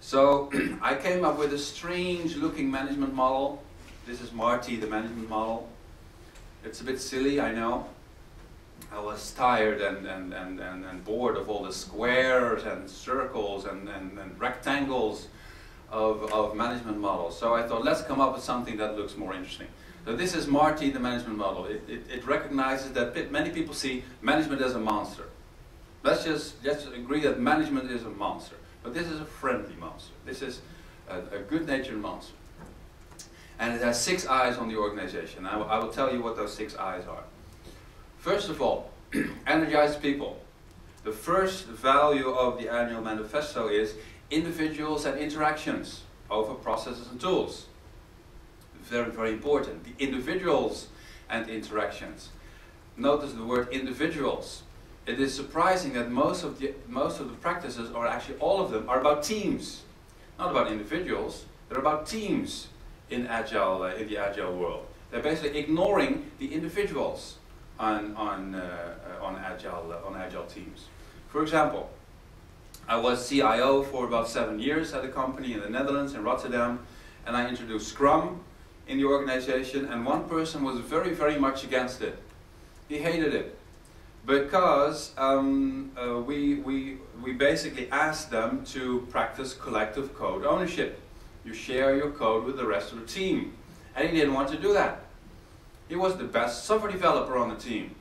So I came up with a strange looking management model. This is Marty, the management model. It's a bit silly, I know. I was tired and bored of all the squares and circles and rectangles of management models. So I thought, let's come up with something that looks more interesting. So this is Marty, the management model. It recognizes that many people see management as a monster. Let's just agree that management is a monster. But this is a friendly monster. This is a good-natured monster. And it has 6 eyes on the organization. I will tell you what those 6 eyes are. First of all, energize people. The first value of the annual manifesto is individuals and interactions over processes and tools. Very, very important. The individuals and interactions. Notice the word individuals. It is surprising that most of the practices, or actually all of them, are about teams. Not about individuals. They're about teams in the agile world. They're basically ignoring the individuals on agile teams. For example, I was CIO for about 7 years at a company in the Netherlands, in Rotterdam, and I introduced Scrum in the organization, and one person was very, very much against it. He hated it because we basically asked them to practice collective code ownership. You share your code with the rest of the team, and he didn't want to do that. He was the best software developer on the team.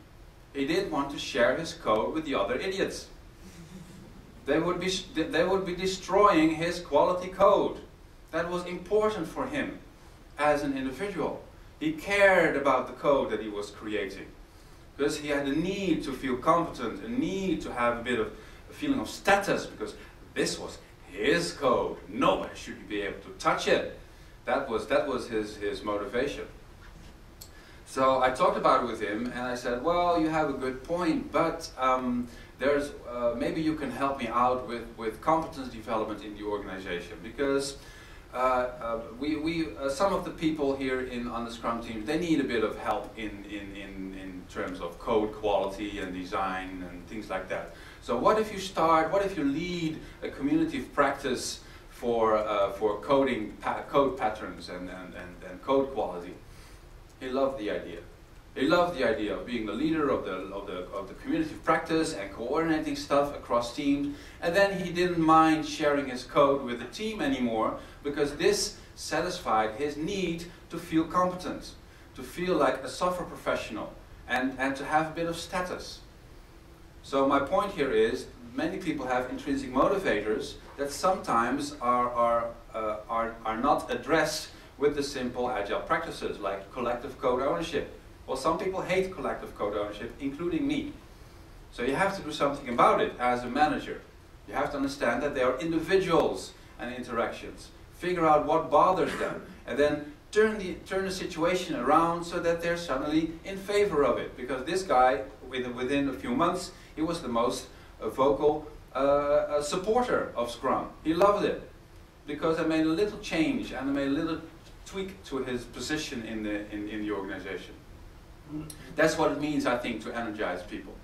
He didn't want to share his code with the other idiots. They would be destroying his quality code. That was important for him as an individual. He cared about the code that he was creating because he had a need to feel competent, a need to have a bit of a feeling of status, because this was his code. Nobody should be able to touch it. That was his motivation. So I talked about it with him, and I said, well, you have a good point, but maybe you can help me out with competence development in the organization, because some of the people here on the Scrum team, they need a bit of help in terms of code quality and design and things like that. So what if you lead a community of practice for code patterns and code quality? He loved the idea. He loved the idea of being the leader of the community of practice and coordinating stuff across teams. And then he didn't mind sharing his code with the team anymore, because this satisfied his need to feel competent, to feel like a software professional, and to have a bit of status. So my point here is, many people have intrinsic motivators that sometimes are not addressed with the simple agile practices like collective code ownership. Well, some people hate collective code ownership, including me. So you have to do something about it as a manager. You have to understand that they are individuals and interactions. Figure out what bothers them, and then turn the situation around so that they're suddenly in favor of it. Because this guy, within a few months, he was the most vocal supporter of Scrum. He loved it because I made a little change and I made a little tweak to his position in the organization. That's what it means, I think, to energize people.